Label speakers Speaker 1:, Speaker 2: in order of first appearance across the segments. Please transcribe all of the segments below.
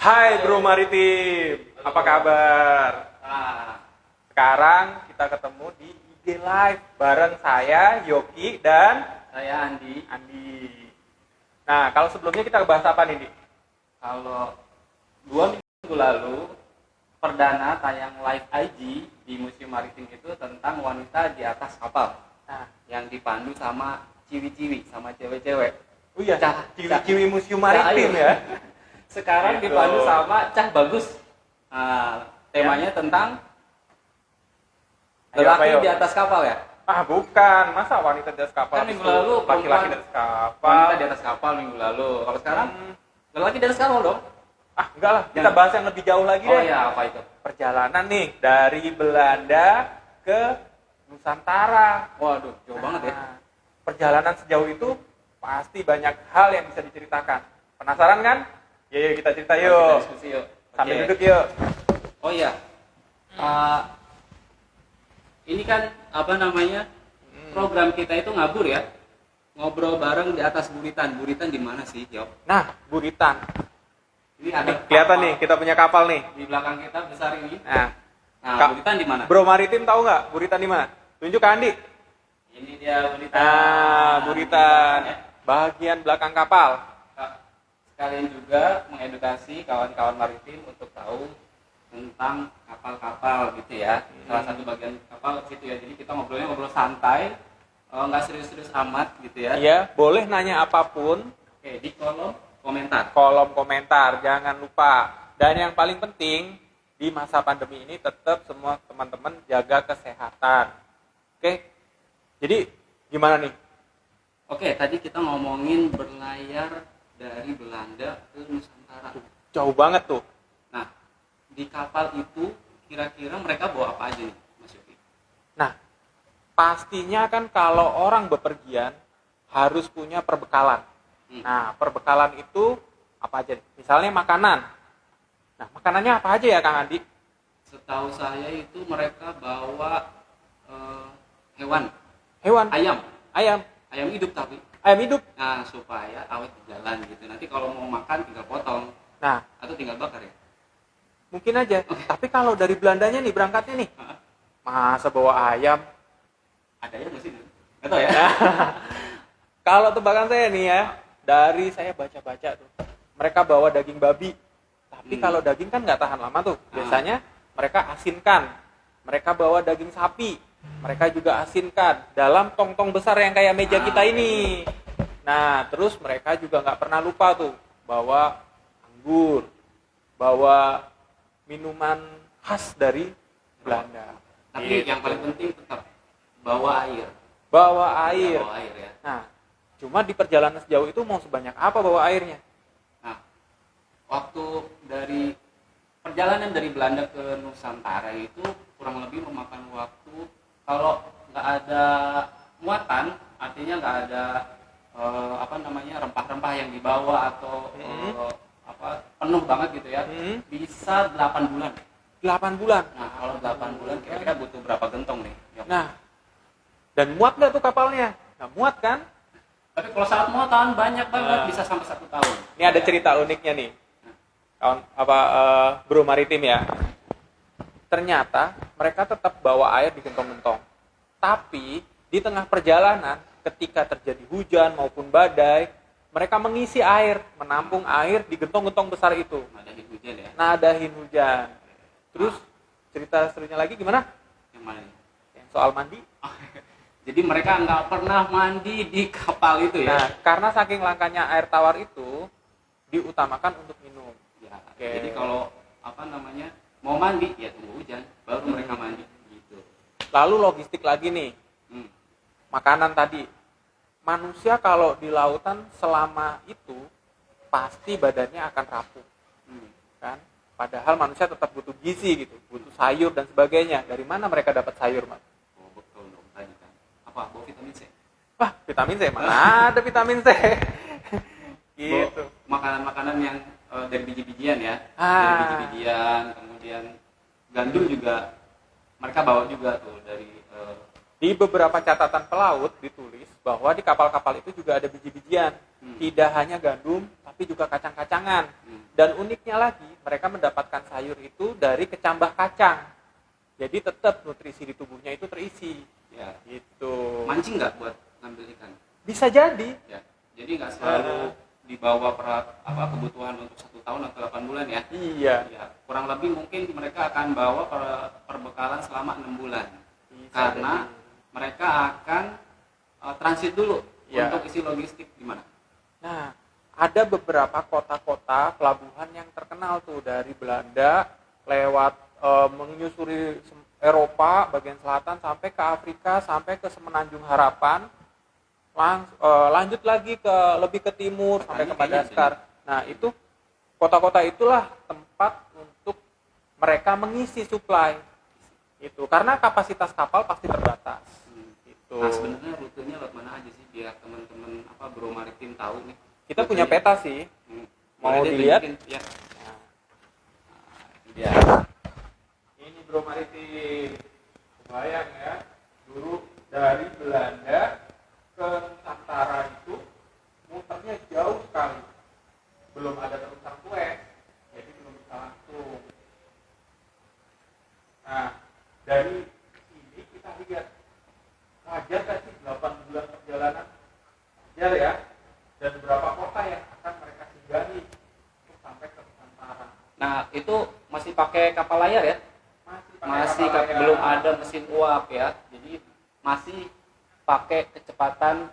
Speaker 1: Hai Bro Maritim, apa kabar? Sekarang kita ketemu di IG Live bareng saya, Yoki, dan
Speaker 2: Saya Andi.
Speaker 1: Nah, kalau sebelumnya kita bahas apa nih, Di?
Speaker 2: Kalau 2 minggu lalu perdana tayang live IG di Museum Maritim itu tentang wanita di atas kapal.
Speaker 1: Nah,
Speaker 2: yang dipandu sama ciwi-ciwi, sama cewek-cewek.
Speaker 1: oh iya,
Speaker 2: Cah
Speaker 1: ciwi-ciwi Museum Maritim
Speaker 2: Cah,
Speaker 1: ya.
Speaker 2: Sekarang
Speaker 1: Gitu.
Speaker 2: dipandu sama Cah Bagus. Temanya tentang
Speaker 1: Ayo,
Speaker 2: lelaki
Speaker 1: ayo.
Speaker 2: di atas kapal ya.
Speaker 1: Bukan, masa wanita di atas kapal?
Speaker 2: Kan minggu
Speaker 1: itu
Speaker 2: lalu
Speaker 1: laki-laki
Speaker 2: perempuan-
Speaker 1: di atas kapal.
Speaker 2: Wanita di atas kapal minggu lalu. Kalau sekarang lelaki di atas kapal dong.
Speaker 1: Enggak lah, kita bahas yang lebih jauh lagi
Speaker 2: Oh
Speaker 1: deh.
Speaker 2: ya, apa itu?
Speaker 1: Perjalanan nih dari Belanda ke Nusantara.
Speaker 2: Waduh, jauh banget ya.
Speaker 1: Nah, perjalanan sejauh itu pasti banyak hal yang bisa diceritakan. Penasaran kan? Yuk kita cerita
Speaker 2: Kita
Speaker 1: yuk.
Speaker 2: diskusi yuk.
Speaker 1: Sambil
Speaker 2: Oke.
Speaker 1: duduk yuk.
Speaker 2: Oh iya. Ini kan program kita itu ngabur ya. Ngobrol bareng di atas buritan. Buritan di mana sih, Yop?
Speaker 1: Nah, buritan.
Speaker 2: Ini ada
Speaker 1: Nih, kelihatan
Speaker 2: kapal
Speaker 1: nih, kita punya kapal nih.
Speaker 2: di belakang kita besar ini.
Speaker 1: Nah,
Speaker 2: Nah, buritan di mana?
Speaker 1: Bro Maritim tahu nggak buritan di mana? Tunjuk ke Andi.
Speaker 2: Ini dia buritan.
Speaker 1: Buritan.
Speaker 2: Ya.
Speaker 1: Bagian belakang kapal.
Speaker 2: Sekalian juga mengedukasi kawan-kawan maritim untuk tahu tentang kapal-kapal gitu ya. Salah satu bagian kapal situ ya. Jadi kita ngobrol santai, nggak serius-serius amat gitu ya.
Speaker 1: Iya, boleh nanya apapun.
Speaker 2: Oke, di kolom komentar.
Speaker 1: Kolom komentar, jangan lupa. Dan yang paling penting, di masa pandemi ini tetap semua teman-teman jaga kesehatan. Oke? Jadi, gimana nih?
Speaker 2: Oke, tadi kita ngomongin berlayar dari Belanda ke Nusantara.
Speaker 1: Jauh banget tuh.
Speaker 2: Nah, di kapal itu kira-kira mereka bawa apa aja nih, Mas Yofi?
Speaker 1: Nah, pastinya kan kalau orang bepergian harus punya perbekalan. Nah, perbekalan itu apa aja? Misalnya makanan. Nah, makanannya apa aja ya, Kang Andi?
Speaker 2: Setahu saya itu mereka bawa hewan,
Speaker 1: Ayam.
Speaker 2: ayam hidup tapi.
Speaker 1: Ayam hidup.
Speaker 2: Nah, supaya awet di jalan gitu. Nanti kalau mau makan tinggal potong
Speaker 1: Nah,
Speaker 2: atau tinggal bakar ya.
Speaker 1: mungkin aja. Tapi kalau dari Belandanya nih berangkatnya nih,
Speaker 2: Hah?
Speaker 1: masa bawa ayam?
Speaker 2: Ada ya masih? Nggak tahu ya.
Speaker 1: Kalau tebakan saya nih ya, dari saya baca-baca tuh, mereka bawa daging babi. Tapi kalau daging kan nggak tahan lama tuh. Biasanya mereka asinkan. Mereka bawa daging sapi. Mereka juga asinkan dalam tong-tong besar yang kayak meja kita ini. Nah, terus mereka juga nggak pernah lupa tuh bawa anggur, bawa minuman khas dari Belanda.
Speaker 2: Tapi
Speaker 1: Gitu.
Speaker 2: yang paling penting tetap bawa air.
Speaker 1: Bawa air.
Speaker 2: Bawa air ya.
Speaker 1: Nah, cuma di perjalanan sejauh itu mau sebanyak apa bawa airnya?
Speaker 2: Nah, waktu dari perjalanan dari Belanda ke Nusantara itu kurang lebih memakan waktu, kalau nggak ada muatan, artinya nggak ada rempah-rempah yang dibawa atau penuh banget gitu ya, bisa 8 bulan.
Speaker 1: 8 bulan.
Speaker 2: Nah, kalau 8 bulan kira-kira butuh berapa gentong nih? Yok?
Speaker 1: Nah, dan muat nggak tuh kapalnya? Nggak muat kan?
Speaker 2: Tapi kalau saat muatan banyak banget, bisa sampai 1 tahun.
Speaker 1: Ini ada cerita uniknya nih, kawan Bro Maritim ya. Ternyata mereka tetap bawa air di gentong-gentong. Tapi di tengah perjalanan, ketika terjadi hujan maupun badai, mereka mengisi air, menampung air di gentong-gentong besar itu.
Speaker 2: Nadahin hujan ya.
Speaker 1: Nadahin hujan. Terus cerita serunya lagi gimana?
Speaker 2: Yang mana nih?
Speaker 1: Yang soal mandi.
Speaker 2: Jadi mereka nggak pernah mandi di kapal itu ya.
Speaker 1: Nah, karena saking langkanya air tawar itu diutamakan untuk minum.
Speaker 2: Ya,
Speaker 1: Oke.
Speaker 2: jadi kalau mau mandi ya tunggu hujan baru mereka mandi gitu.
Speaker 1: Lalu logistik lagi nih, makanan tadi. Manusia kalau di lautan selama itu pasti badannya akan rapuh, kan? Padahal manusia tetap butuh gizi gitu, butuh sayur dan sebagainya. Dari mana mereka dapat sayur, Mas?
Speaker 2: Oh, betul dong tadi kan. Apa? Bawa vitamin C.
Speaker 1: Wah, vitamin C mana ada vitamin C? Gitu.
Speaker 2: Makanan-makanan yang dari biji-bijian ya.
Speaker 1: Ah.
Speaker 2: Dari biji-bijian, kemudian gandum juga mereka bawa juga tuh dari
Speaker 1: Di beberapa catatan pelaut ditulis bahwa di kapal-kapal itu juga ada biji-bijian. Tidak hanya gandum, tapi juga kacang-kacangan. Dan uniknya lagi, mereka mendapatkan sayur itu dari kecambah kacang. Jadi tetap nutrisi di tubuhnya itu terisi.
Speaker 2: Ya.
Speaker 1: Gitu.
Speaker 2: Mancing nggak buat ngambil ikan?
Speaker 1: Bisa jadi.
Speaker 2: Ya. Jadi nggak selalu dibawa kebutuhan untuk 1 tahun atau 8 bulan ya?
Speaker 1: Iya.
Speaker 2: Ya. Kurang lebih mungkin mereka akan bawa perbekalan selama 6 bulan.
Speaker 1: Bisa
Speaker 2: Karena
Speaker 1: jadi.
Speaker 2: mereka akan transit dulu
Speaker 1: Ya.
Speaker 2: untuk isi logistik di mana?
Speaker 1: Nah, ada beberapa kota-kota pelabuhan yang terkenal tuh dari Belanda lewat menyusuri Eropa bagian selatan sampai ke Afrika sampai ke Semenanjung Harapan, lanjut lagi lebih ke timur sampai ke Madagaskar. Nah, itu kota-kota itulah tempat untuk mereka mengisi suplai itu karena kapasitas kapal pasti terbatas. Gitu.
Speaker 2: Nah, sebenarnya rutenya lewat mana aja sih biar teman-teman Bro Maritim tahu nih?
Speaker 1: Kita punya peta sih. Mau
Speaker 2: Boleh
Speaker 1: dilihat?
Speaker 2: Ya.
Speaker 1: Nah, ya. Ini Bro Maritim. Bayang ya, dulu dari Belanda ke Nusantara itu muternya jauh sekali. Belum ada terusan Suez, jadi belum bisa langsung. Nah, dari sini kita lihat wajar gak sih 8 bulan perjalanan? Wajar ya. Dan berapa kota yang akan mereka singgahi untuk sampai ke Nusantara.
Speaker 2: Nah, itu masih pakai kapal layar ya? Masih belum ada mesin uap ya. Jadi masih pakai kecepatan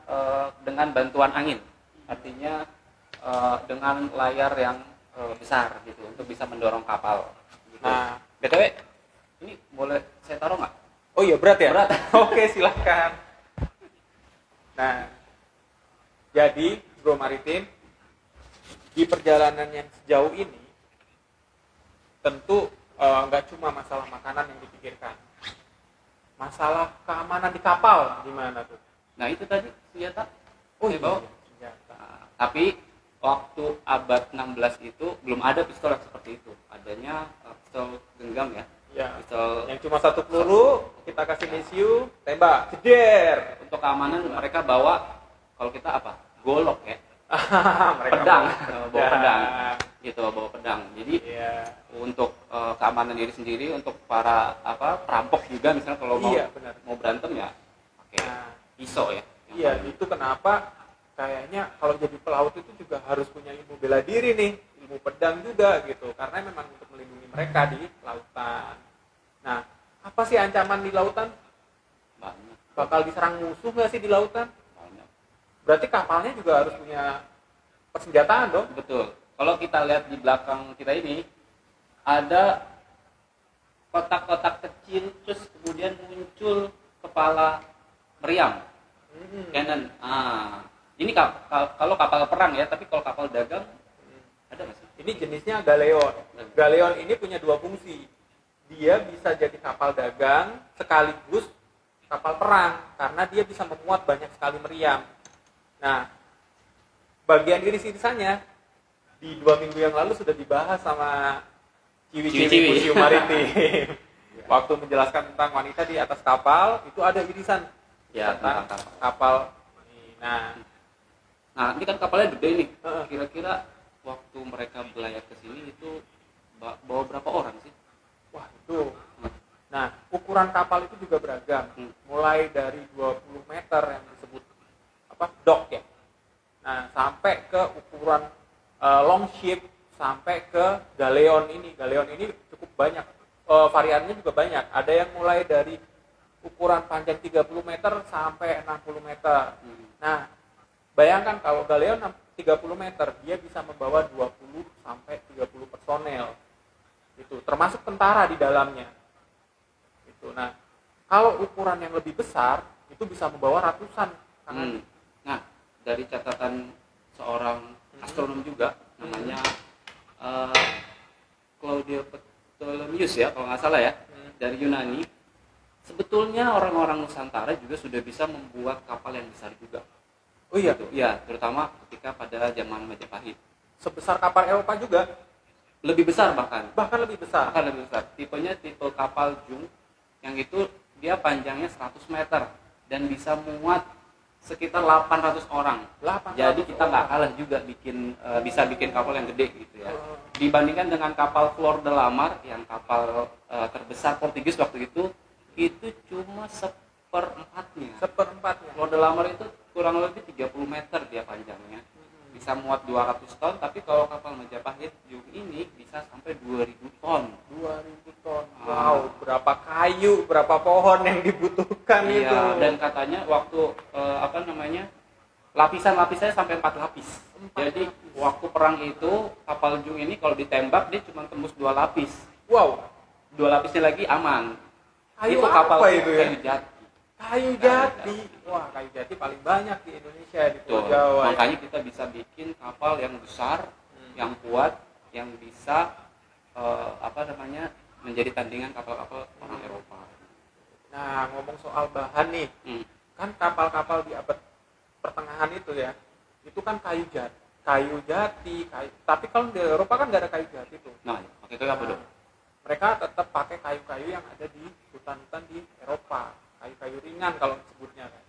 Speaker 2: dengan bantuan angin. Artinya dengan layar yang besar gitu untuk bisa mendorong kapal. Gitu.
Speaker 1: Nah,
Speaker 2: BTW, ini boleh saya taruh nggak?
Speaker 1: oh iya berat ya?
Speaker 2: Berat.
Speaker 1: Oke, silahkan. Nah, jadi Bro Maritim, di perjalanan yang sejauh ini, tentu nggak cuma masalah makanan yang dipikirkan. Masalah keamanan di kapal gimana tuh?
Speaker 2: Nah, itu tadi senjata.
Speaker 1: Oh
Speaker 2: Saya
Speaker 1: iya,
Speaker 2: bawa.
Speaker 1: senjata.
Speaker 2: Nah, tapi waktu abad 16 itu belum ada pistol yang seperti itu. Adanya pistol genggam ya.
Speaker 1: Ya,
Speaker 2: Pistol
Speaker 1: yang cuma satu peluru, kita kasih mesiu, tembak, jeder.
Speaker 2: untuk keamanan mereka bawa, kalau kita apa? Golok ya.
Speaker 1: Mereka
Speaker 2: Pedang, bawa
Speaker 1: Ya.
Speaker 2: pedang. Gitu, bawa pedang. Jadi
Speaker 1: Iya.
Speaker 2: untuk keamanan diri sendiri, untuk para perampok juga misalnya kalau
Speaker 1: Iya, benar.
Speaker 2: mau berantem ya pakai
Speaker 1: Nah,
Speaker 2: pisau ya. Yang
Speaker 1: iya,
Speaker 2: paling-
Speaker 1: itu kenapa kayaknya kalau jadi pelaut itu juga harus punya ilmu bela diri nih, ilmu pedang juga gitu, karena memang untuk melindungi mereka di lautan. Nah, apa sih ancaman di lautan?
Speaker 2: banyak,
Speaker 1: Bakal diserang musuh nggak sih di lautan?
Speaker 2: banyak.
Speaker 1: Berarti kapalnya juga harus punya persenjataan dong?
Speaker 2: Betul. Kalau kita lihat di belakang kita ini ada kotak-kotak kecil, terus kemudian muncul kepala meriam, cannon. Ini kalau kapal perang ya, tapi kalau kapal dagang ada nggak sih?
Speaker 1: Ini jenisnya galeon. Galeon ini punya dua fungsi. Dia bisa jadi kapal dagang sekaligus kapal perang karena dia bisa memuat banyak sekali meriam. Nah, bagian irisan-irisannya di 2 minggu yang lalu sudah dibahas sama ciwi-ciwi museum maritim. Waktu menjelaskan tentang wanita di atas kapal, itu ada irisan
Speaker 2: Ya,
Speaker 1: tentang
Speaker 2: tentang
Speaker 1: kapal. Nah,
Speaker 2: ini kan kapalnya gede nih.
Speaker 1: Heeh.
Speaker 2: Kira-kira waktu mereka belayar ke sini itu bawa berapa orang sih?
Speaker 1: wah itu. Nah, ukuran kapal itu juga beragam. Mulai dari 20 meter yang disebut dock ya. Nah, sampai ke ukuran long ship sampai ke galeon ini. Galeon ini cukup banyak. Variannya juga banyak. Ada yang mulai dari ukuran panjang 30 meter sampai 60 meter. Nah, bayangkan kalau galeon 30 meter, dia bisa membawa 20 sampai 30 personel. Itu termasuk tentara di dalamnya. Itu. Nah, kalau ukuran yang lebih besar, itu bisa membawa ratusan.
Speaker 2: Nah, dari catatan seorang astronom juga namanya Claudio Ptolemaeus ya, kalau nggak salah ya, dari Yunani. Sebetulnya orang-orang Nusantara juga sudah bisa membuat kapal yang besar juga.
Speaker 1: Oh iya,
Speaker 2: Gitu. Ya, terutama ketika pada zaman Majapahit.
Speaker 1: sebesar kapal Eropa juga,
Speaker 2: Lebih besar bahkan.
Speaker 1: bahkan lebih besar.
Speaker 2: Bahkan lebih besar. Tipenya tipe kapal Jung yang itu dia panjangnya 100 meter dan bisa muat sekitar 800 orang.
Speaker 1: 800
Speaker 2: Jadi kita nggak
Speaker 1: orang.
Speaker 2: kalah juga bisa bikin kapal yang gede gitu ya. Dibandingkan dengan kapal Flor de la Mar yang kapal terbesar Portugis waktu itu cuma seperempatnya.
Speaker 1: Seperempatnya.
Speaker 2: Flor de la Mar itu kurang lebih 30 meter dia panjangnya. Bisa muat 200 ton, tapi kalau kapal Majapahit Jung ini bisa sampai 2000 ton.
Speaker 1: 2000 ton. Wow, berapa kayu, berapa pohon yang dibutuhkan
Speaker 2: Iya,
Speaker 1: itu.
Speaker 2: dan katanya waktu lapisan-lapisnya sampai 4 lapis. Jadi waktu perang itu kapal Jung ini kalau ditembak dia cuma tembus 2 lapis.
Speaker 1: Wow,
Speaker 2: 2 lapisnya lagi aman.
Speaker 1: kayu
Speaker 2: Itu
Speaker 1: apa
Speaker 2: kapal
Speaker 1: itu ya?
Speaker 2: kayu jati.
Speaker 1: Kayu jati. Wah, kayu jati paling banyak di Indonesia, di Pulau
Speaker 2: Tuh,
Speaker 1: Jawa. Ya.
Speaker 2: makanya kita bisa bikin kapal yang besar, yang kuat, yang bisa menjadi tandingan kapal-kapal orang Eropa.
Speaker 1: Nah, ngomong soal bahan nih, kan kapal-kapal di abad pertengahan itu ya, itu kan kayu jati, tapi kalau di Eropa kan nggak ada kayu jati tuh.
Speaker 2: Nah, pakai kayu apa dong?
Speaker 1: Mereka tetap pakai kayu-kayu yang ada di hutan-hutan di Eropa, kayu-kayu ringan kalau disebutnya kan,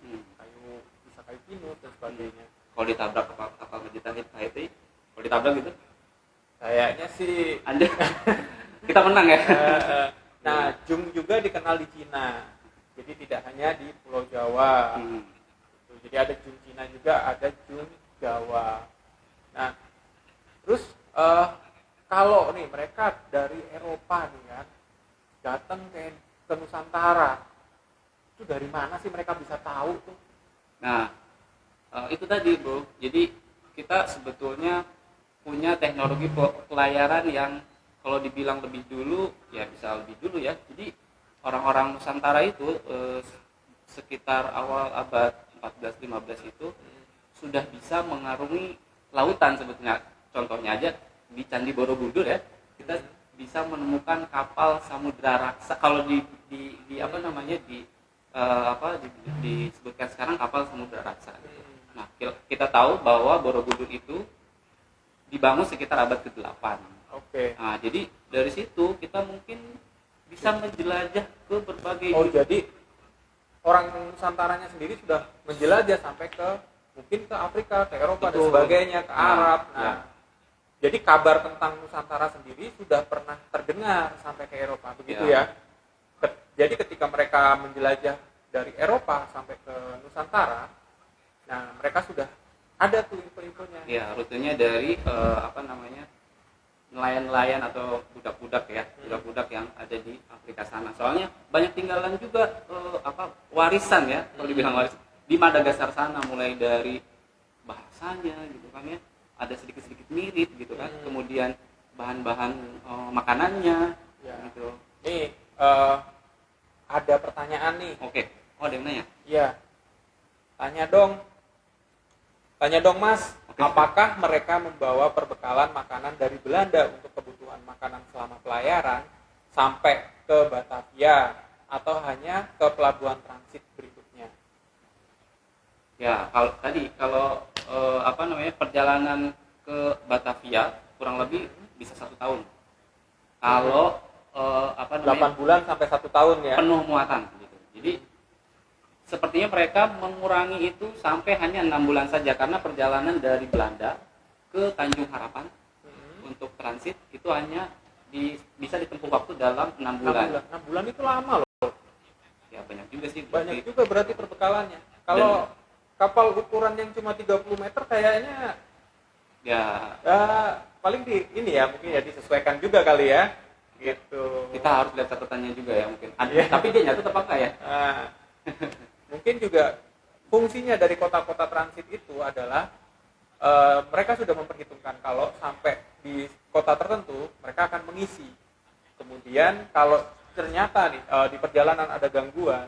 Speaker 1: bisa kayu pinus dan sebagainya.
Speaker 2: Kalau ditabrak kapal Majapahit kalau ditabrak gitu?
Speaker 1: Kayaknya sih.
Speaker 2: Anda kita menang ya.
Speaker 1: Nah, Jung juga dikenal di Cina, jadi tidak hanya di Pulau Jawa. Jadi ada Jung Cina juga, ada Jung Jawa. Nah, terus kalau nih mereka dari Eropa nih kan datang ke Nusantara, itu dari mana sih mereka bisa tahu tuh?
Speaker 2: Nah, itu tadi bro. Jadi kita sebetulnya punya teknologi pelayaran yang kalau dibilang lebih dulu ya bisa lebih dulu ya. Jadi orang-orang Nusantara itu sekitar awal abad 14-15 itu sudah bisa mengarungi lautan sebetulnya. Contohnya aja di Candi Borobudur ya, kita bisa menemukan kapal samudra raksa. Kalau disebutkan sekarang kapal samudra raksa. Nah, kita tahu bahwa Borobudur itu dibangun sekitar abad ke-8.
Speaker 1: Oke.
Speaker 2: Nah, jadi dari situ kita mungkin bisa menjelajah ke berbagai.
Speaker 1: Oh, jadi orang Nusantaranya sendiri sudah menjelajah sampai mungkin ke Afrika, ke Eropa dan sebagainya, ke Arab. Nah, jadi kabar tentang Nusantara sendiri sudah pernah terdengar sampai ke Eropa, begitu ya. Jadi ketika mereka menjelajah dari Eropa sampai ke Nusantara, nah mereka sudah ada tuh info-infonya.
Speaker 2: Ya, rutenya dari nelayan-nelayan atau budak-budak ya, budak-budak yang ada di Afrika sana. Soalnya banyak tinggalan juga warisan ya, kalau dibilang warisan di Madagaskar sana, mulai dari bahasanya gitu kan ya, ada sedikit-sedikit mirip gitu kan. Kemudian bahan-bahan makanannya gitu.
Speaker 1: Nih, ada pertanyaan nih.
Speaker 2: Oke. Oh, ada yang nanya?
Speaker 1: Iya. Tanya dong Mas, apakah mereka membawa perbekalan makanan dari Belanda untuk kebutuhan makanan selama pelayaran sampai ke Batavia atau hanya ke pelabuhan transit berikutnya?
Speaker 2: Ya, kalau perjalanan ke Batavia kurang lebih bisa 1 tahun. Kalau
Speaker 1: 8 bulan sampai 1 tahun ya.
Speaker 2: Penuh muatan gitu. Jadi sepertinya mereka mengurangi itu sampai hanya 6 bulan saja, karena perjalanan dari Belanda ke Tanjung Harapan untuk transit itu hanya bisa ditempuh waktu dalam 6 bulan.
Speaker 1: 6 bulan itu lama loh.
Speaker 2: Ya banyak juga sih.
Speaker 1: Banyak juga berarti perbekalannya. Kalau kapal ukuran yang cuma 30 meter kayaknya ya paling mungkin ya disesuaikan juga kali ya. Gitu.
Speaker 2: Kita harus lihat catatannya juga ya mungkin. Tapi dia nyata apa enggak ya?
Speaker 1: Mungkin juga fungsinya dari kota-kota transit itu adalah mereka sudah memperhitungkan kalau sampai di kota tertentu mereka akan mengisi. Kemudian kalau ternyata nih di perjalanan ada gangguan,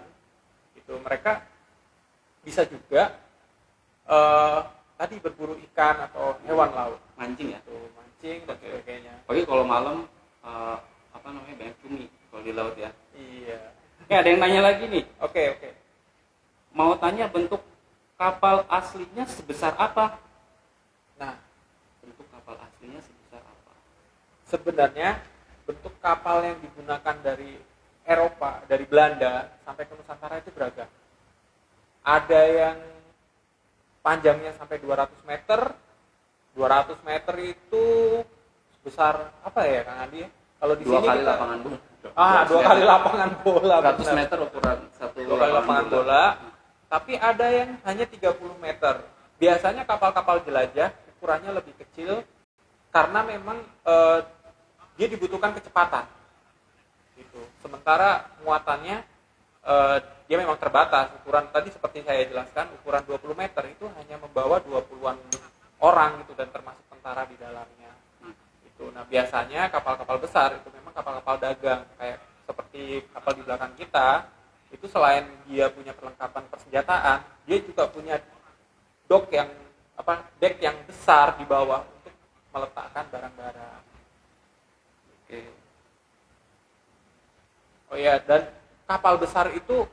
Speaker 1: itu mereka bisa juga tadi berburu ikan atau hewan laut,
Speaker 2: mancing ya,
Speaker 1: mancing dan sebagainya.
Speaker 2: Oke, kalau malam banyak cumi kalau di laut ya.
Speaker 1: Iya.
Speaker 2: Ada yang nanya lagi nih.
Speaker 1: Oke.
Speaker 2: Mau tanya bentuk kapal aslinya sebesar apa?
Speaker 1: Nah,
Speaker 2: bentuk kapal aslinya sebesar apa?
Speaker 1: Sebenarnya bentuk kapal yang digunakan dari Eropa, dari Belanda sampai ke Nusantara itu beragam. Ada yang panjangnya sampai 200 meter. 200 meter itu sebesar apa ya Kang Andi ya? Kalau di
Speaker 2: Dua
Speaker 1: sini
Speaker 2: kali
Speaker 1: kita
Speaker 2: lapangan bola.
Speaker 1: dua kali lapangan bola.
Speaker 2: 100
Speaker 1: benar.
Speaker 2: meter ukuran satu
Speaker 1: Dua kali lapangan bola. Tapi ada yang hanya 30 meter. Biasanya kapal-kapal jelajah ukurannya lebih kecil karena memang dia dibutuhkan kecepatan. Gitu. Sementara muatannya dia memang terbatas. Ukuran tadi seperti saya jelaskan, ukuran 20 meter itu hanya membawa 20-an orang gitu dan termasuk tentara di dalamnya. Itu. Nah, biasanya kapal-kapal besar itu memang kapal-kapal dagang kayak seperti kapal di belakang kita. Itu selain dia punya perlengkapan persenjataan, dia juga punya deck yang besar di bawah untuk meletakkan barang-barang. Oke. Oh ya, dan kapal besar itu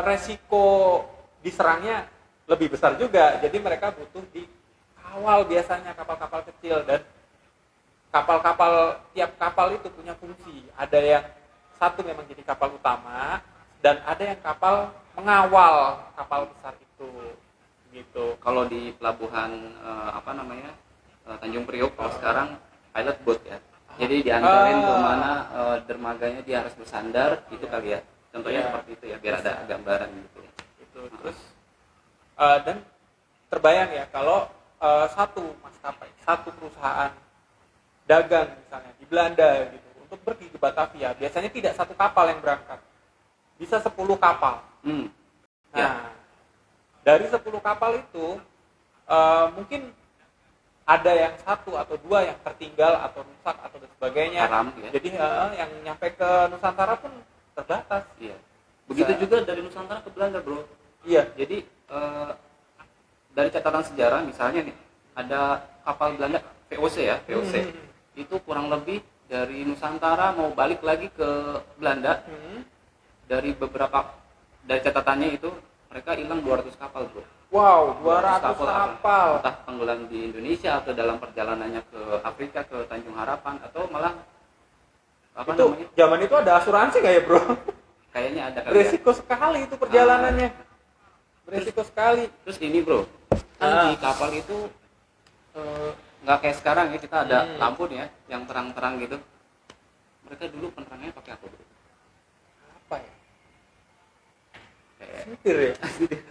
Speaker 1: resiko diserangnya lebih besar juga. Jadi mereka butuh dikawal biasanya kapal-kapal kecil, dan tiap kapal itu punya fungsi. Ada yang satu memang jadi kapal utama, dan ada yang kapal mengawal kapal besar itu, gitu.
Speaker 2: Kalau di pelabuhan Tanjung Priok kalau sekarang pilot boat ya. Jadi diantarin ke mana dermaganya dia harus bersandar gitu kali ya. Contohnya seperti itu ya, biar ada gambaran gitu ya.
Speaker 1: Itu terus dan terbayang ya kalau satu maskapai, satu perusahaan dagang misalnya di Belanda gitu untuk pergi ke Batavia, biasanya tidak satu kapal yang berangkat. Bisa 10 kapal. Nah, dari 10 kapal itu mungkin ada yang satu atau dua yang tertinggal atau rusak atau dan sebagainya.
Speaker 2: Haram, ya.
Speaker 1: Jadi yang nyampe ke Nusantara pun terbatas.
Speaker 2: Iya. Begitu juga dari Nusantara ke Belanda, bro.
Speaker 1: Iya.
Speaker 2: Jadi dari catatan sejarah misalnya nih ada kapal Belanda VOC ya, VOC. Itu kurang lebih dari Nusantara mau balik lagi ke Belanda. Dari catatannya itu mereka hilang 200 kapal, bro.
Speaker 1: Wow, 200 kapal.
Speaker 2: Entah tenggelam di Indonesia atau dalam perjalanannya ke Afrika, ke Tanjung Harapan, atau malah namanya?
Speaker 1: Zaman itu ada asuransi nggak ya, bro?
Speaker 2: Kayaknya ada kali.
Speaker 1: Beresiko sekali itu perjalanannya. Beresiko sekali.
Speaker 2: Terus ini, bro, kan di kapal itu nggak kayak sekarang ya, kita ada lampu nih ya, yang terang-terang gitu. Mereka dulu penerangannya pakai apa, bro?
Speaker 1: Apa ya? Sentir ya?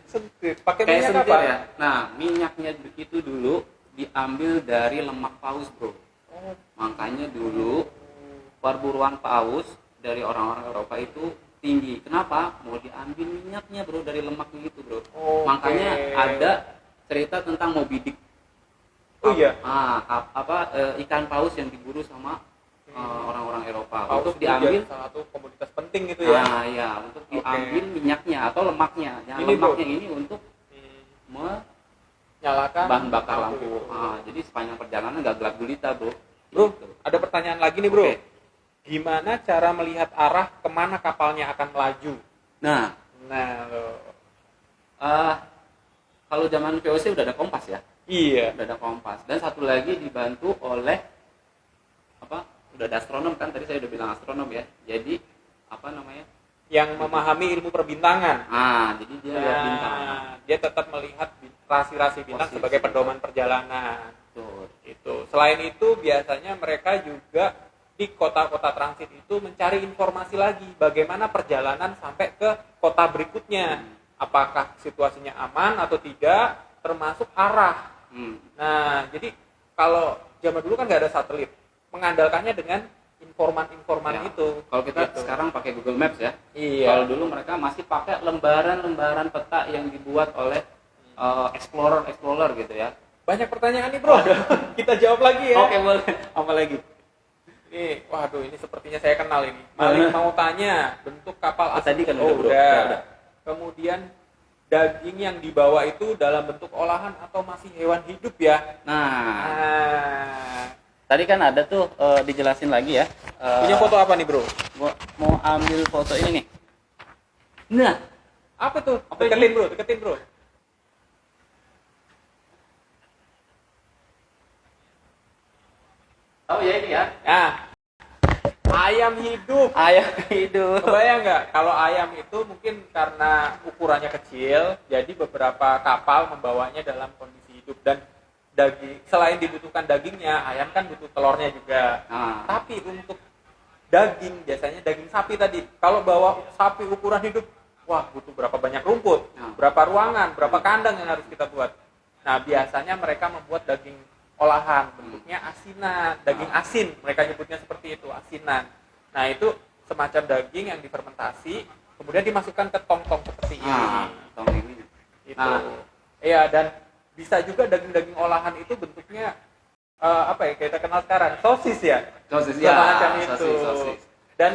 Speaker 1: Sentir. Pakai
Speaker 2: kayak
Speaker 1: minyak
Speaker 2: sentir
Speaker 1: apa?
Speaker 2: ya. Nah, minyaknya itu dulu diambil dari lemak paus, bro.
Speaker 1: Oh.
Speaker 2: Makanya dulu perburuan paus dari orang-orang Eropa itu tinggi. Kenapa? Mau diambil minyaknya, bro, dari lemaknya itu, bro.
Speaker 1: Okay.
Speaker 2: Makanya ada cerita tentang Moby Dick.
Speaker 1: Oh iya.
Speaker 2: Ikan paus yang diburu sama orang-orang Eropa.
Speaker 1: Paus
Speaker 2: untuk diambil
Speaker 1: salah satu komoditas penting gitu ya.
Speaker 2: Iya, untuk diambil minyaknya atau lemaknya. Yang
Speaker 1: Ini,
Speaker 2: lemaknya
Speaker 1: bro,
Speaker 2: ini untuk
Speaker 1: nyalakan
Speaker 2: bahan bakar lampu. Jadi sepanjang perjalanan nggak gelap gulita, bro.
Speaker 1: Bro,
Speaker 2: Gitu.
Speaker 1: ada pertanyaan lagi nih, bro.
Speaker 2: Oke.
Speaker 1: Gimana cara melihat arah kemana kapalnya akan melaju?
Speaker 2: Nah,
Speaker 1: loh.
Speaker 2: kalau zaman VOC udah ada kompas ya.
Speaker 1: Iya.
Speaker 2: Udah ada kompas. Dan satu lagi dibantu oleh udah ada astronom kan, tadi saya udah bilang astronom ya. Jadi
Speaker 1: Yang memahami ilmu perbintangan.
Speaker 2: Jadi dia lihat bintang.
Speaker 1: Dia tetap melihat rasi-rasi bintang
Speaker 2: Posisi.
Speaker 1: sebagai pedoman perjalanan.
Speaker 2: Betul.
Speaker 1: Itu. Selain itu biasanya mereka juga di kota-kota transit itu mencari informasi lagi bagaimana perjalanan sampai ke kota berikutnya. Apakah situasinya aman atau tidak, termasuk arah. Nah, jadi kalau zaman dulu kan nggak ada satelit, mengandalkannya dengan informan-informan
Speaker 2: Ya.
Speaker 1: itu.
Speaker 2: Kalau kita
Speaker 1: Gitu.
Speaker 2: sekarang pakai Google Maps ya.
Speaker 1: Iya.
Speaker 2: Kalau dulu mereka masih pakai lembaran-lembaran peta yang dibuat oleh explorer gitu ya.
Speaker 1: Banyak pertanyaan nih, bro. Kita jawab lagi ya.
Speaker 2: Oke, boleh. Apa lagi?
Speaker 1: Waduh, ini sepertinya saya kenal ini. Malik mau tanya, bentuk kapal asli.
Speaker 2: Tadi kan udah, bro.
Speaker 1: Udah.
Speaker 2: Udah.
Speaker 1: Kemudian daging yang dibawa itu dalam bentuk olahan atau masih hewan hidup ya?
Speaker 2: Nah, tadi kan ada tuh dijelasin lagi ya.
Speaker 1: Punya foto apa nih, bro?
Speaker 2: Gua mau ambil foto ini nih. Nah,
Speaker 1: Apa tuh?
Speaker 2: Apa
Speaker 1: Deketin,
Speaker 2: ini?
Speaker 1: bro. Deketin, bro.
Speaker 2: oh ya ini ya.
Speaker 1: Nah, ayam hidup.
Speaker 2: Ayam hidup.
Speaker 1: Kebayang nggak kalau ayam itu mungkin karena ukurannya kecil, jadi beberapa kapal membawanya dalam kondisi hidup dan daging selain dibutuhkan dagingnya, ayam kan butuh telurnya juga. Tapi untuk daging biasanya daging sapi tadi, kalau bawa sapi ukuran hidup, wah butuh berapa banyak rumput, berapa ruangan, berapa kandang yang harus kita buat. Nah biasanya mereka membuat daging olahan, bentuknya asinan, daging asin, mereka nyebutnya seperti itu, asinan. Nah itu semacam daging yang difermentasi, kemudian dimasukkan ke tong-tong seperti ini.
Speaker 2: Tong ini.
Speaker 1: Itu. Iya, dan bisa juga daging-daging olahan itu bentuknya apa ya kita kenal sekarang, sosis ya.
Speaker 2: Sosis ya.
Speaker 1: Semacam itu.
Speaker 2: Sosis.
Speaker 1: Dan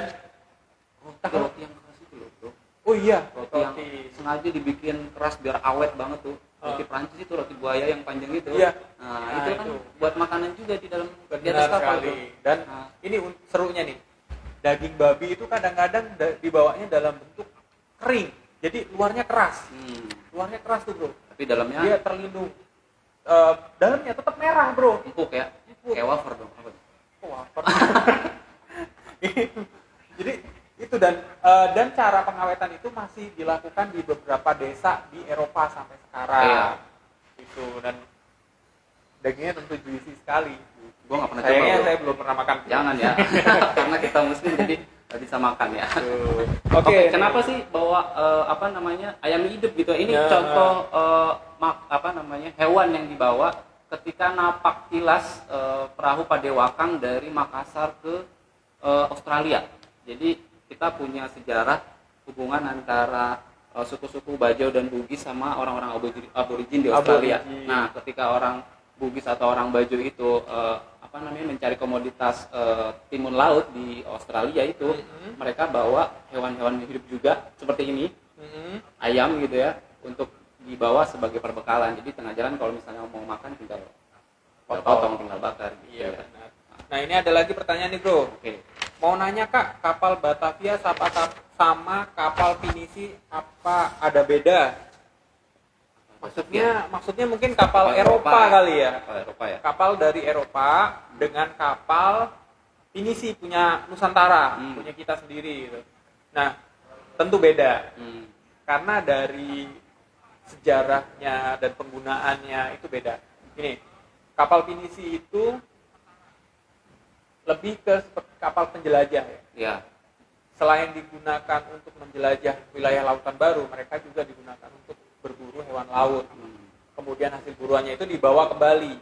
Speaker 2: roti yang keras itu loh, bro.
Speaker 1: oh iya,
Speaker 2: Roti yang sengaja dibikin keras biar awet banget tuh. Roti Prancis itu, roti buaya yang panjang itu.
Speaker 1: Iya.
Speaker 2: Nah, itu kan buat makanan juga di dalam di
Speaker 1: benar
Speaker 2: atas kapal
Speaker 1: sekali.
Speaker 2: tuh.
Speaker 1: Dan ini serunya nih. Daging babi itu kadang-kadang dibawanya dalam bentuk kering. Jadi luarnya keras. Luarnya keras tuh, Bro.
Speaker 2: Tapi dalamnya
Speaker 1: dia terlindung. Dalamnya tetap merah, Bro.
Speaker 2: empuk ya. Kayak wafer dong. Apa?
Speaker 1: Wafer. Jadi itu dan cara pengawetan itu masih dilakukan di beberapa desa di Eropa sampai sekarang.
Speaker 2: Iya.
Speaker 1: Itu dan dagingnya tentu juicy sekali.
Speaker 2: Gua nggak pernah
Speaker 1: Sayangnya
Speaker 2: coba.
Speaker 1: saya belum pernah makan.
Speaker 2: Jangan ya. Karena kita muslim jadi nggak bisa makan ya.
Speaker 1: Oke.
Speaker 2: Kenapa sih bawa ayam hidup gitu? Ini
Speaker 1: Ya.
Speaker 2: contoh hewan yang dibawa ketika napak tilas perahu Padewakang dari Makassar ke Australia. Jadi kita punya sejarah hubungan antara suku-suku Bajau dan Bugis sama orang-orang aborigin di Australia. Nah, ketika orang Bugis atau orang Bajau itu mencari komoditas timun laut di Australia itu, mereka bawa hewan-hewan hidup juga seperti ini, ayam gitu ya, untuk dibawa sebagai perbekalan. Jadi tengah jalan kalau misalnya mau makan tinggal potong, tinggal bakar. Gitu
Speaker 1: Iya,
Speaker 2: ya.
Speaker 1: benar. Nah ini ada lagi pertanyaan nih, Bro.
Speaker 2: Oke.
Speaker 1: Mau nanya Kak, kapal Batavia sama kapal Pinisi apa ada beda? Maksudnya mungkin kapal Eropa kali ya.
Speaker 2: Kapal Eropa ya.
Speaker 1: Kapal dari Eropa dengan kapal Pinisi punya Nusantara, punya kita sendiri gitu. Nah, tentu beda. Karena dari sejarahnya dan penggunaannya itu beda. Ini kapal Pinisi itu lebih ke seperti kapal penjelajah ya.
Speaker 2: Ya.
Speaker 1: Selain digunakan untuk menjelajah wilayah lautan baru, mereka juga digunakan untuk berburu hewan laut. Kemudian hasil buruannya itu dibawa kembali.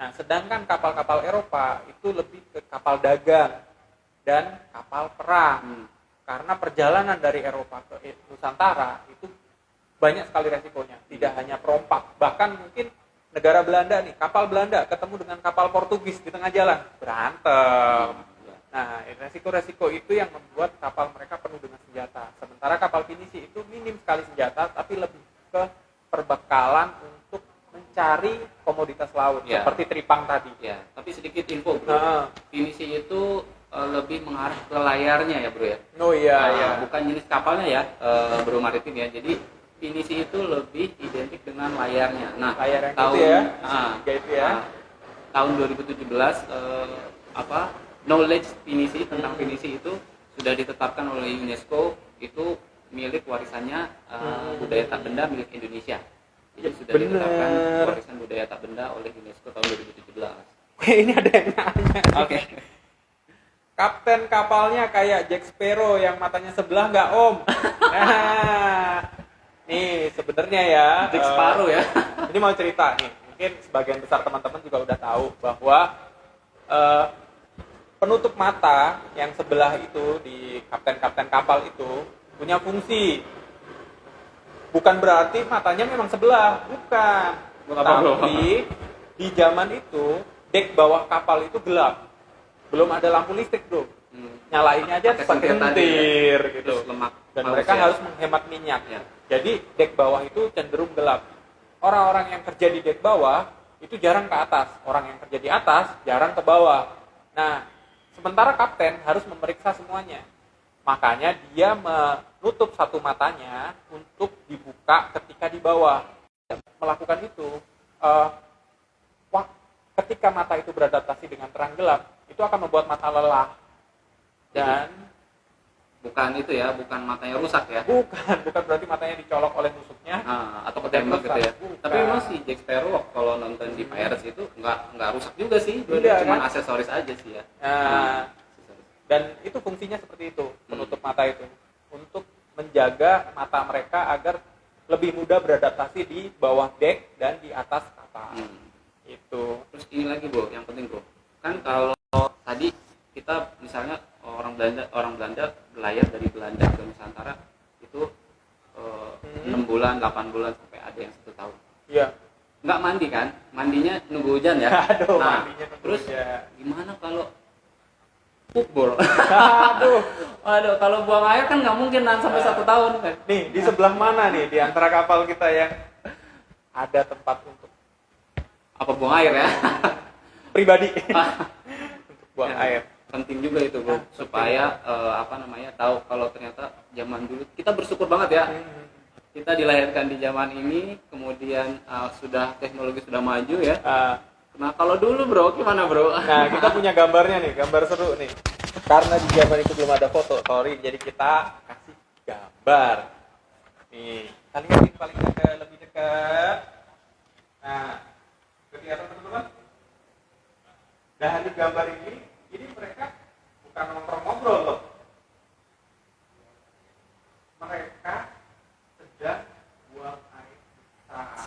Speaker 1: Nah, sedangkan kapal-kapal Eropa itu lebih ke kapal dagang dan kapal perang. Karena perjalanan dari Eropa ke Nusantara itu banyak sekali resikonya. Tidak hanya perompak, bahkan mungkin negara Belanda nih, kapal Belanda ketemu dengan kapal Portugis di tengah jalan, berantem. Nah, resiko-resiko itu yang membuat kapal mereka penuh dengan senjata. Sementara kapal Pinisi itu minim sekali senjata, tapi lebih ke perbekalan untuk mencari komoditas laut, seperti tripang tadi.
Speaker 2: Ya, tapi sedikit info, Bro. Pinisi itu lebih mengarah ke layarnya ya, Bro ya.
Speaker 1: Oh iya.
Speaker 2: Bukan jenis kapalnya ya, Bro Maritim ya. Jadi Pinisi itu lebih identik dengan layarnya. Nah,
Speaker 1: layar yang
Speaker 2: tahun
Speaker 1: itu ya.
Speaker 2: Tahun 2017 knowledge Pinisi tentang Pinisi itu sudah ditetapkan oleh UNESCO itu milik warisannya budaya tak benda milik Indonesia. Jadi sudah ditetapkan warisan budaya tak benda oleh UNESCO tahun 2017.
Speaker 1: Ini ada yang nanya.
Speaker 2: Oke.
Speaker 1: Kapten kapalnya kayak Jack Sparrow yang matanya sebelah nggak, Om? Nah, nih sebenarnya ya.
Speaker 2: Jack Sparrow ya.
Speaker 1: Ini mau cerita nih. Mungkin sebagian besar teman-teman juga udah tahu bahwa penutup mata yang sebelah itu di kapten-kapten kapal itu punya fungsi. Bukan berarti matanya memang sebelah, bukan. Tapi di zaman itu dek bawah kapal itu gelap. Belum ada lampu listrik, Bro. Nyalainnya aja pakai sentir gitu. Dan mereka harus menghemat minyak.
Speaker 2: Ya.
Speaker 1: Jadi dek bawah itu cenderung gelap. Orang-orang yang kerja di dek bawah itu jarang ke atas. Orang yang kerja di atas jarang ke bawah. Nah, sementara kapten harus memeriksa semuanya. Makanya dia menutup satu matanya untuk dibuka ketika di bawah. Melakukan itu, ketika mata itu beradaptasi dengan terang gelap, itu akan membuat mata lelah. Dan
Speaker 2: bukan itu ya, bukan matanya rusak ya.
Speaker 1: bukan berarti matanya dicolok oleh musuhnya.
Speaker 2: Atau ketembak gitu ya.
Speaker 1: Bukan.
Speaker 2: Tapi memang si Jack Sparrow kalau nonton di Pirates itu nggak rusak juga sih.
Speaker 1: Iya,
Speaker 2: Dia cuma
Speaker 1: kan?
Speaker 2: aksesoris aja sih ya. Aksesoris.
Speaker 1: Dan itu fungsinya seperti itu, penutup mata itu, untuk menjaga mata mereka agar lebih mudah beradaptasi di bawah deck dan di atas kapal. Itu.
Speaker 2: Terus ini lagi bro, yang penting bro, kan kalau tadi kita misalnya orang Belanda berlayar dari Belanda ke Nusantara itu 6 bulan, 8 bulan sampai ada yang 1 tahun.
Speaker 1: Iya.
Speaker 2: Nggak mandi kan? Mandinya nunggu hujan ya.
Speaker 1: Aduh,
Speaker 2: nah,
Speaker 1: mandinya nunggu
Speaker 2: terus
Speaker 1: hujan.
Speaker 2: gimana kalau pup bro?
Speaker 1: Aduh.
Speaker 2: Waduh, kalau buang air kan nggak mungkin sampai 1 tahun kan?
Speaker 1: Nih, di sebelah mana nih di antara kapal kita yang ada tempat untuk
Speaker 2: Apa buang air ya?
Speaker 1: pribadi untuk buang
Speaker 2: Ya,
Speaker 1: air?
Speaker 2: penting juga itu bro, supaya tahu kalau ternyata zaman dulu kita bersyukur banget ya. Kita dilahirkan di zaman ini, kemudian teknologi sudah maju ya. Nah kalau dulu bro, gimana bro?
Speaker 1: Nah, kita punya gambarnya nih, gambar seru nih. Karena di zaman itu belum ada foto, sorry, jadi kita kasih gambar. Nih, kita lihat ini paling dekat, lebih dekat. Nah, kelihatan teman-teman? Dari gambar ini mereka bukan ngobrol loh. Mereka sedang buang air besar.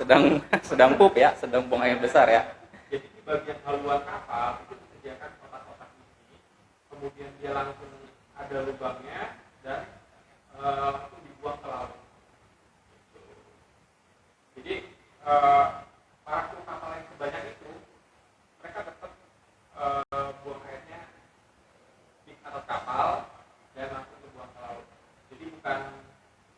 Speaker 2: sedang pup ya, sedang buang air besar ya.
Speaker 1: Jadi di bagian haluan kapal itu disediakan kotak-kotak ini, kemudian dia langsung ada lubangnya dan langsung dibuang ke laut. Jadi para kru kapal yang sebanyak itu mereka tetap buang airnya di atas kapal dan langsung dibuang ke laut. Jadi bukan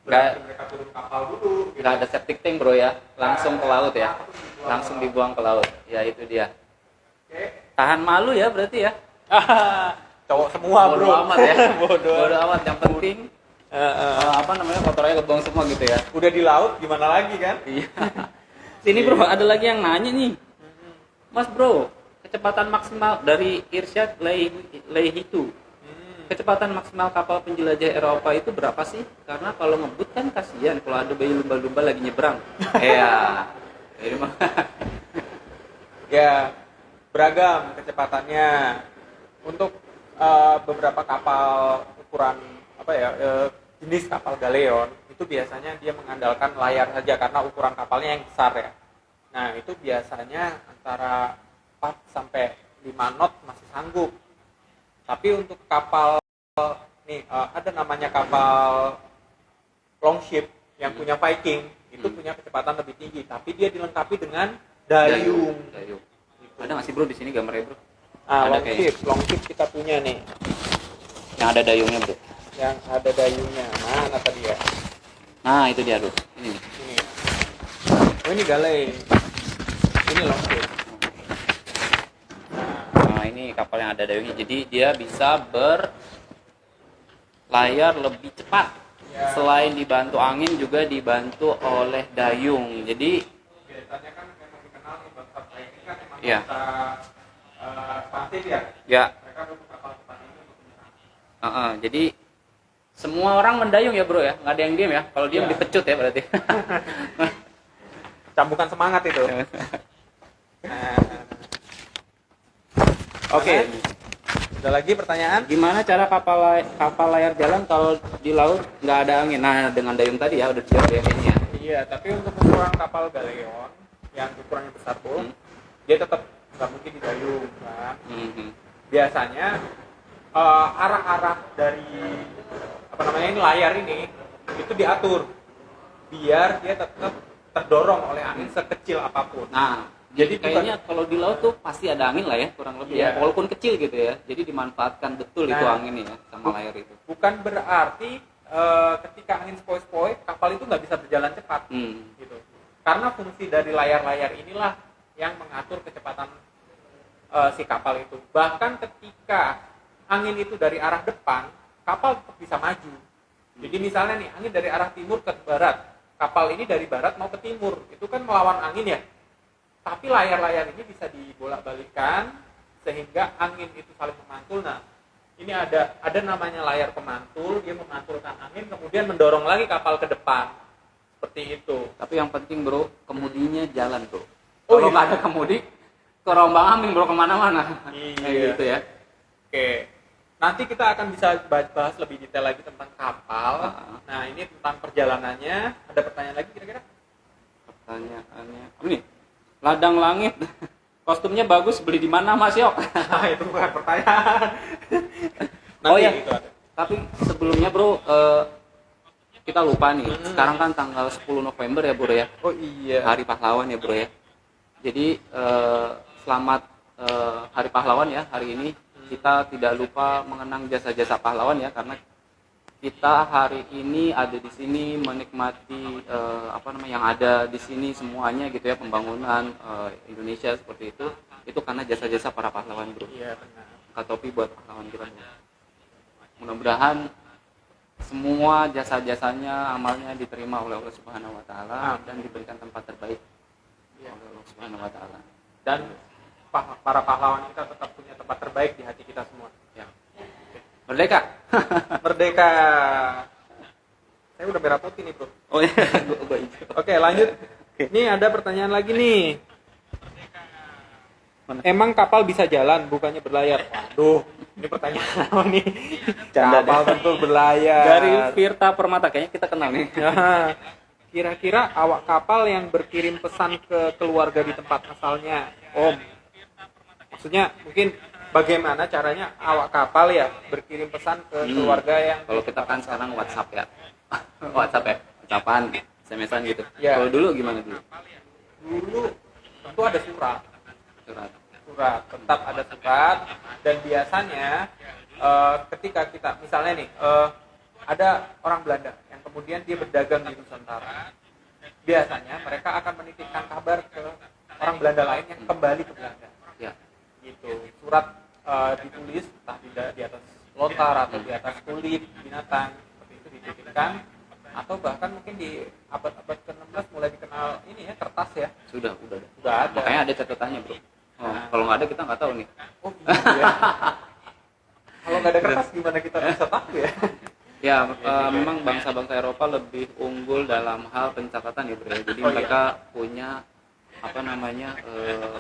Speaker 1: berarti mereka turun kapal dulu. Gitu.
Speaker 2: Nggak ada septic tank bro ya, langsung ke laut ya, langsung dibuang ke laut. Ya itu dia.
Speaker 1: Oke.
Speaker 2: Tahan malu ya berarti ya.
Speaker 1: Cowok semua bro.
Speaker 2: Bodo amat ya.
Speaker 1: Bodo
Speaker 2: amat, yang penting kotornya kebuang semua gitu ya.
Speaker 1: Udah di laut gimana lagi kan?
Speaker 2: Iya. Sini bro, ada lagi yang nanya nih. Mas bro, kecepatan maksimal dari Irsyad Leihitu. Kecepatan maksimal kapal penjelajah Eropa itu berapa sih? Karena kalau ngebut kan kasihan kalau ada bayi lumba-lumba lagi nyebrang. Iya. Jadi mah.
Speaker 1: Ya, beragam kecepatannya. Untuk beberapa kapal ukuran jenis kapal galeon itu biasanya dia mengandalkan layar saja karena ukuran kapalnya yang besar ya. Nah, itu biasanya antara 4 sampai 5 knot masih sanggup. Tapi untuk kapal nih ada namanya kapal longship yang punya Viking itu punya kecepatan lebih tinggi, tapi dia dilengkapi dengan dayung.
Speaker 2: Ada nggak sih bro di sini gambarnya bro?
Speaker 1: Ada
Speaker 2: Ada
Speaker 1: longship kita punya nih.
Speaker 2: Yang ada dayungnya bro.
Speaker 1: Yang ada dayungnya. Mana tadi ya?
Speaker 2: Nah itu dia bro. Ini nih.
Speaker 1: Ini. Oh ini galei. Ini longship.
Speaker 2: Nah ini kapal yang ada dayungnya. Jadi dia bisa berlayar lebih cepat. Ya. Selain dibantu angin juga dibantu oleh dayung. Jadi
Speaker 1: biasanya kan memang dikenal nih bangsa Viking kan memang
Speaker 2: ya.
Speaker 1: Ekspansif ya.
Speaker 2: Ya.
Speaker 1: Mereka butuh kapal cepat ini untuk menyerang.
Speaker 2: Jadi semua orang mendayung ya bro ya, nggak ada yang diam ya. Kalau diam dipecut ya berarti.
Speaker 1: Cambukan semangat itu. Oke. Ada lagi pertanyaan?
Speaker 2: Gimana cara kapal layar jalan kalau di laut nggak ada angin? Nah dengan dayung tadi ya udah dijawab ya kayaknya.
Speaker 1: Iya, tapi untuk ukuran kapal galeon yang ukurannya besar pun dia tetap nggak mungkin didayung kan. Biasanya arah-arah dari ini layar ini itu diatur biar dia tetap terdorong oleh angin sekecil apapun.
Speaker 2: Nah, jadi kayaknya kalau di laut tuh pasti ada angin lah ya, kurang lebih ya, walaupun kecil gitu ya. Jadi dimanfaatkan betul itu angin ya sama layar itu.
Speaker 1: Bukan berarti ketika angin sepoi-sepoi kapal itu nggak bisa berjalan cepat, gitu. Karena fungsi dari layar-layar inilah yang mengatur kecepatan si kapal itu. Bahkan ketika angin itu dari arah depan, kapal tetap bisa maju. Jadi misalnya nih, angin dari arah timur ke barat, kapal ini dari barat mau ke timur, itu kan melawan angin ya. Tapi layar-layar ini bisa dibolak-balikan sehingga angin itu saling memantul. Nah, ini ada namanya layar pemantul, dia memantulkan angin kemudian mendorong lagi kapal ke depan. Seperti itu.
Speaker 2: Tapi yang penting bro, kemudinya jalan bro.
Speaker 1: Oh,
Speaker 2: Kalau
Speaker 1: iya.
Speaker 2: nggak ada kemudi, kerombang ambing bro kemana-mana.
Speaker 1: Iya.
Speaker 2: Kayak gitu ya.
Speaker 1: Oke. Nanti kita akan bisa bahas lebih detail lagi tentang kapal. Nah, ini tentang perjalanannya. Ada pertanyaan lagi kira-kira?
Speaker 2: Pertanyaannya, ini ladang langit, kostumnya bagus, beli di mana Mas Yok?
Speaker 1: Nah, itu bukan pertanyaan.
Speaker 2: Oh ya,
Speaker 1: itu ada.
Speaker 2: tapi sebelumnya bro, kita lupa nih. Sekarang kan tanggal 10 November ya bro ya.
Speaker 1: Oh iya.
Speaker 2: Hari Pahlawan ya bro ya. Jadi selamat Hari Pahlawan ya hari ini. Kita tidak lupa mengenang jasa-jasa pahlawan ya, karena kita hari ini ada di sini menikmati yang ada di sini semuanya gitu ya, pembangunan Indonesia seperti itu karena jasa-jasa para pahlawan bro.
Speaker 1: Iya benar.
Speaker 2: Angkat topi buat pahlawan kita bro. Mudah-mudahan semua jasa-jasanya, amalnya diterima oleh Allah Subhanahu Wa Taala dan diberikan tempat terbaik oleh Allah Subhanahu Wa Taala.
Speaker 1: Dan para pahlawan kita tetap punya tempat terbaik di hati kita semua.
Speaker 2: Ya. Merdeka.
Speaker 1: Merdeka. Saya udah merah putih nih bro.
Speaker 2: Oh iya, gua hijau.
Speaker 1: Oke lanjut. Ini ada pertanyaan lagi nih.
Speaker 2: Mana?
Speaker 1: Emang kapal bisa jalan bukannya berlayar? Waduh, ini pertanyaan apa nih?
Speaker 2: Canda
Speaker 1: Kapal
Speaker 2: deh.
Speaker 1: tentu berlayar.
Speaker 2: Dari Virta Permata, kayaknya kita kenal nih.
Speaker 1: Nah, kira-kira awak kapal yang berkirim pesan ke keluarga di tempat asalnya, Om. Maksudnya mungkin bagaimana caranya awak kapal ya berkirim pesan ke keluarga yang
Speaker 2: Kalau kita kan sekarang WhatsApp ya. WhatsApp ya, ucapan, SMS-an gitu.
Speaker 1: Ya.
Speaker 2: Kalau dulu gimana dulu?
Speaker 1: dulu tentu ada surat.
Speaker 2: Surat.
Speaker 1: Tetap ada surat, dan biasanya ketika kita misalnya nih ada orang Belanda yang kemudian dia berdagang di Nusantara, biasanya mereka akan menitipkan kabar ke orang Belanda lain yang kembali ke Belanda.
Speaker 2: Ya.
Speaker 1: Gitu. Surat ditulis entah di atas lontar atau di atas kulit binatang, seperti itu dititipkan, atau bahkan mungkin di abad-abad ke-16 mulai dikenal ini ya, kertas ya.
Speaker 2: Sudah
Speaker 1: ada.
Speaker 2: Makanya ada catatannya, Bro. Kalau nggak ada kita nggak tahu nih.
Speaker 1: Oh iya. Kalau nggak ada kertas gimana kita bisa tahu ya?
Speaker 2: Ya, memang bangsa-bangsa Eropa lebih unggul dalam hal pencatatan ya, Bro. Jadi mereka punya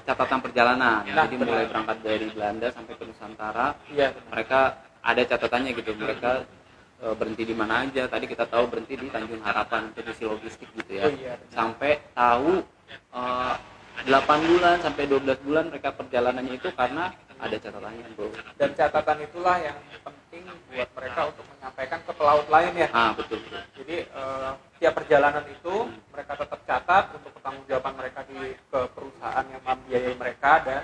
Speaker 2: catatan perjalanan.
Speaker 1: Nah,
Speaker 2: jadi mulai berangkat dari Belanda sampai ke Nusantara,
Speaker 1: Iya.
Speaker 2: mereka ada catatannya gitu. Mereka berhenti di mana aja. Tadi kita tahu berhenti di Tanjung Harapan, divisi logistik gitu ya.
Speaker 1: Oh, iya.
Speaker 2: Sampai tahu 8 bulan sampai 12 bulan mereka perjalanannya itu karena ada catatannya, Bro.
Speaker 1: Dan catatan itulah yang penting buat mereka untuk menyampaikan ke pelaut lain ya.
Speaker 2: Betul.
Speaker 1: Jadi tiap perjalanan itu mereka tetap catat untuk pertanggungjawaban mereka ke perusahaan yang membiayai mereka, dan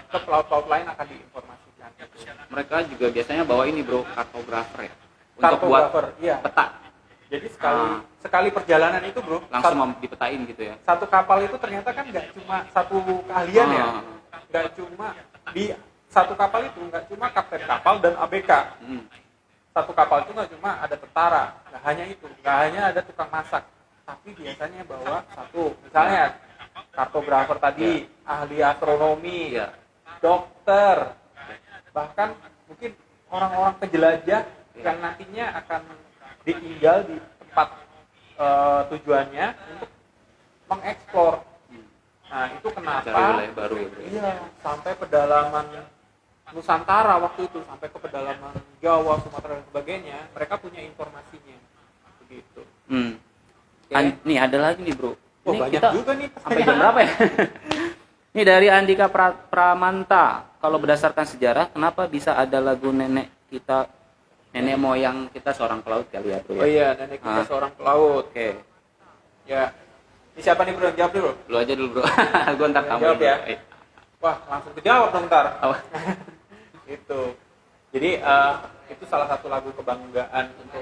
Speaker 1: ke pelaut-pelaut lain akan diinformasikan.
Speaker 2: Mereka juga biasanya bawa ini, Bro, kartografer ya. Untuk
Speaker 1: Kartografer,
Speaker 2: buat
Speaker 1: iya.
Speaker 2: peta.
Speaker 1: Jadi sekali perjalanan itu, Bro,
Speaker 2: Langsung dipetain gitu ya.
Speaker 1: satu kapal itu ternyata kan nggak cuma satu keahlian ya. Nggak cuma di satu kapal itu nggak cuma kapten kapal dan ABK. Satu kapal itu nggak cuma ada tentara, nggak hanya itu, nggak hanya ada tukang masak, tapi biasanya bawa satu, misalnya kartografer tadi, ahli astronomi, dokter, bahkan mungkin orang-orang penjelajah yang nantinya akan ditinggal di tempat tujuannya untuk mengeksplor. Nah itu kenapa?
Speaker 2: Cari wilayah baru ya, Bro.
Speaker 1: Iya, sampai pedalaman Nusantara waktu itu, sampai ke pedalaman Jawa, Sumatera dan sebagainya, mereka punya informasinya. Begitu.
Speaker 2: Nih ada lagi nih, Bro.
Speaker 1: Oh,
Speaker 2: Ini
Speaker 1: banyak
Speaker 2: kita
Speaker 1: juga nih.
Speaker 2: sampai jam berapa ya? Ini dari Andika Pramanta. Kalau berdasarkan sejarah, kenapa bisa ada lagu nenek moyang kita seorang pelaut kali ya, Bro?
Speaker 1: Oh iya, nenek kita seorang pelaut.
Speaker 2: Oke.
Speaker 1: Ya. Ini siapa nih, Bro? Jawab dulu.
Speaker 2: Lu aja dulu, Bro. Gua ntar tambahin
Speaker 1: Jawab ya.
Speaker 2: dulu.
Speaker 1: Wah, langsung dijawab dong ntar.
Speaker 2: Apa?
Speaker 1: Itu. Jadi itu salah satu lagu kebanggaan untuk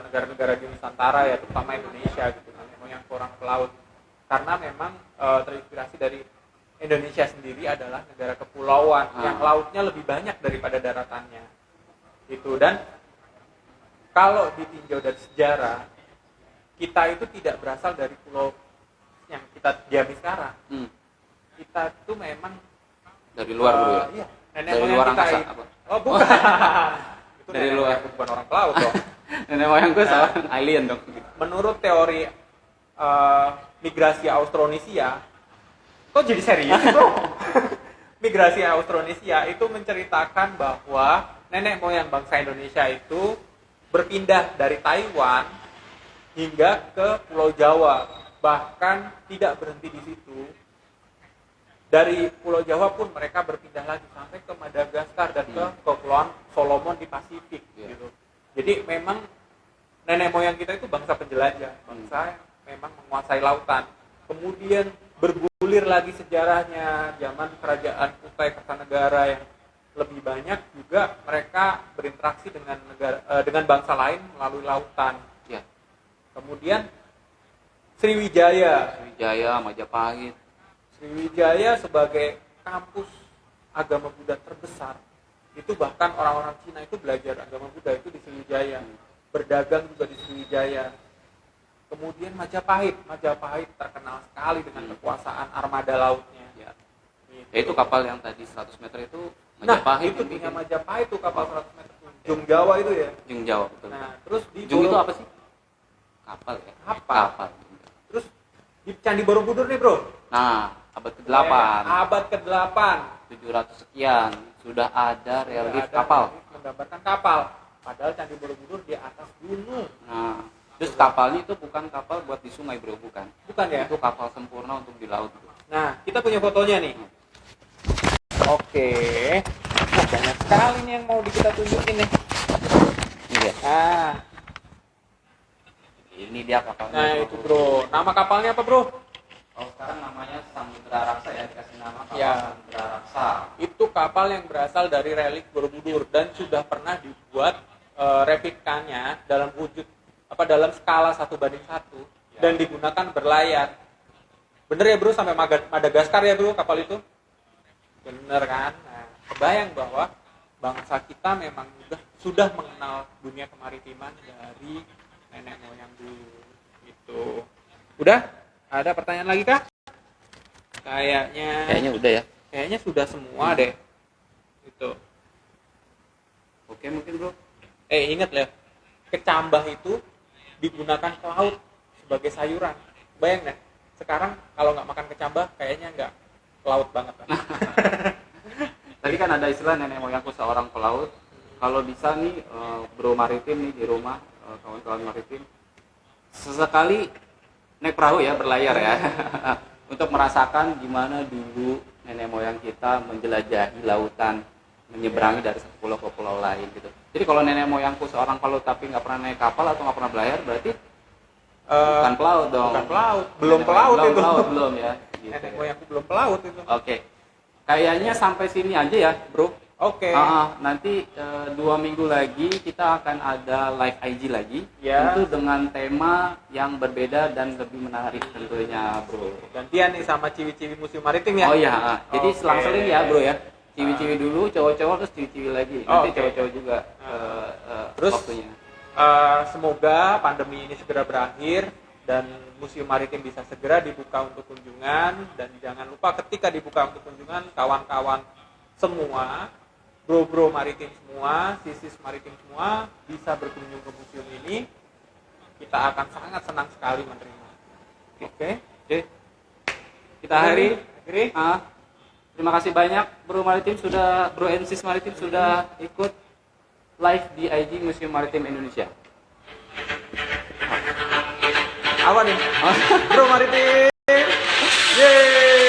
Speaker 1: negara-negara di Nusantara ya, terutama Indonesia gitu, nenek moyang seorang pelaut. Karena memang terinspirasi dari Indonesia sendiri adalah negara kepulauan yang lautnya lebih banyak daripada daratannya. Itu, dan kalau ditinjau dari sejarah, kita itu tidak berasal dari pulau yang kita diami sekarang. Kita itu memang
Speaker 2: Dari luar bro ya?
Speaker 1: Iya, nenek
Speaker 2: Dari
Speaker 1: moyang
Speaker 2: luar
Speaker 1: kita
Speaker 2: angkasa
Speaker 1: itu.
Speaker 2: apa?
Speaker 1: Oh bukan. Itu
Speaker 2: Dari
Speaker 1: nenek
Speaker 2: luar.
Speaker 1: moyang, bukan orang pelaut dong.
Speaker 2: Nenek moyang gue
Speaker 1: Nah.
Speaker 2: seorang alien dong.
Speaker 1: Menurut teori migrasi Austronesia, kok jadi serius sih, bro? Migrasi Austronesia itu menceritakan bahwa nenek moyang bangsa Indonesia itu berpindah dari Taiwan hingga ke Pulau Jawa, bahkan tidak berhenti di situ. Dari Pulau Jawa pun mereka berpindah lagi sampai ke Madagaskar dan ke Kepulauan Solomon di Pasifik.
Speaker 2: Iya.
Speaker 1: Gitu. Jadi memang nenek moyang kita itu bangsa penjelajah, bangsa yang memang menguasai lautan. Kemudian bergulir lagi sejarahnya zaman kerajaan Kutai Kartanegara yang lebih banyak juga mereka berinteraksi dengan dengan bangsa lain melalui lautan.
Speaker 2: Ya.
Speaker 1: Kemudian Sriwijaya.
Speaker 2: Sriwijaya, Majapahit.
Speaker 1: Sriwijaya sebagai kampus agama Buddha terbesar. Itu bahkan orang-orang Cina itu belajar agama Buddha itu di Sriwijaya. Berdagang juga di Sriwijaya. Kemudian Majapahit terkenal sekali dengan kekuasaan armada lautnya.
Speaker 2: Ya.
Speaker 1: Gitu.
Speaker 2: Ya, itu kapal yang tadi 100 meter itu
Speaker 1: Nah,
Speaker 2: Majapahit.
Speaker 1: itu
Speaker 2: yang
Speaker 1: punya
Speaker 2: bikin.
Speaker 1: Majapahit tuh kapal 100 meter. Jung Jawa itu ya.
Speaker 2: Jung Jawa betul.
Speaker 1: Nah, terus di
Speaker 2: Jung itu
Speaker 1: Boro-
Speaker 2: apa sih? Kapal ya.
Speaker 1: Kapal. Terus di Candi Borobudur nih, Bro.
Speaker 2: Nah, abad ke-8,
Speaker 1: Abad ke-8.
Speaker 2: 700 sekian sudah ada relief
Speaker 1: Ada
Speaker 2: kapal.
Speaker 1: relief menggambarkan kapal. Padahal Candi Borobudur di atas gunung.
Speaker 2: Nah, terus kapalnya itu bukan kapal buat di sungai bro, bukan.
Speaker 1: Bukan ya?
Speaker 2: Itu kapal sempurna untuk di laut. Bro.
Speaker 1: Nah, kita punya fotonya nih. Oke. Nah, banyak sekali nih yang mau kita tunjukin nih.
Speaker 2: Iya.
Speaker 1: Nah,
Speaker 2: Ini dia kapalnya.
Speaker 1: nah itu bro. Nama kapalnya apa bro?
Speaker 2: Oh, sekarang namanya Samudra Raksa ya, dikasih nama kapal
Speaker 1: Ya.
Speaker 2: Samudra Raksa.
Speaker 1: Itu kapal yang berasal dari relik Borobudur dan sudah pernah dibuat replikanya dalam wujud dalam skala 1:1 dan digunakan berlayar. Bener ya bro, sampai Madagaskar ya bro kapal itu? Bener kan? Nah, kebayang bahwa bangsa kita memang sudah mengenal dunia kemaritiman dari nenek moyang dulu. Gitu. Udah? Ada pertanyaan lagi kah?
Speaker 2: Kayaknya udah ya.
Speaker 1: Kayaknya sudah semua deh. Gitu.
Speaker 2: Oke mungkin bro.
Speaker 1: Ingat ya, kecambah itu digunakan ke laut sebagai sayuran. Bayang deh, sekarang kalau nggak makan kecambah, kayaknya nggak ke laut banget. Kan?
Speaker 2: Tadi kan ada istilah nenek moyangku seorang pelaut. Kalau bisa nih bro maritim nih di rumah, kawan-kawan maritim, sesekali naik perahu ya, berlayar ya. Untuk merasakan gimana dulu nenek moyang kita menjelajahi lautan, menyeberangi dari satu pulau ke pulau lain gitu. Jadi kalau nenek moyangku seorang pelaut tapi nggak pernah naik kapal atau nggak pernah berlayar, berarti bukan pelaut dong.
Speaker 1: Bukan pelaut, belum pelaut itu.
Speaker 2: Belum ya. Gitu
Speaker 1: Nenek
Speaker 2: ya.
Speaker 1: moyangku belum pelaut itu.
Speaker 2: Oke. Kayaknya sampai sini aja ya, bro.
Speaker 1: Oke.
Speaker 2: Nanti 2 minggu lagi kita akan ada live IG lagi,
Speaker 1: Ya.
Speaker 2: tentu dengan tema yang berbeda dan lebih menarik tentunya, bro.
Speaker 1: Gantian nih sama ciwi-ciwi museum maritim ya.
Speaker 2: Oh iya, jadi
Speaker 1: Oke.
Speaker 2: selang-seling ya, bro ya. Ciwi-ciwi dulu, cowok-cowok terus ciwi-ciwi lagi. Nanti
Speaker 1: Oke.
Speaker 2: cowok-cowok juga
Speaker 1: Terus
Speaker 2: waktunya.
Speaker 1: semoga pandemi ini segera berakhir dan museum maritim bisa segera dibuka untuk kunjungan, dan jangan lupa ketika dibuka untuk kunjungan, kawan-kawan semua, bro-bro maritim semua, sisis maritim semua bisa berkunjung ke museum ini. Kita akan sangat senang sekali menerima. Oke. Kita akhiri.
Speaker 2: Terima kasih banyak bro maritim sudah, bro and sis maritim sudah ikut live di IG Museum Maritim Indonesia.
Speaker 1: Apa nih? Bro maritim. Yeay.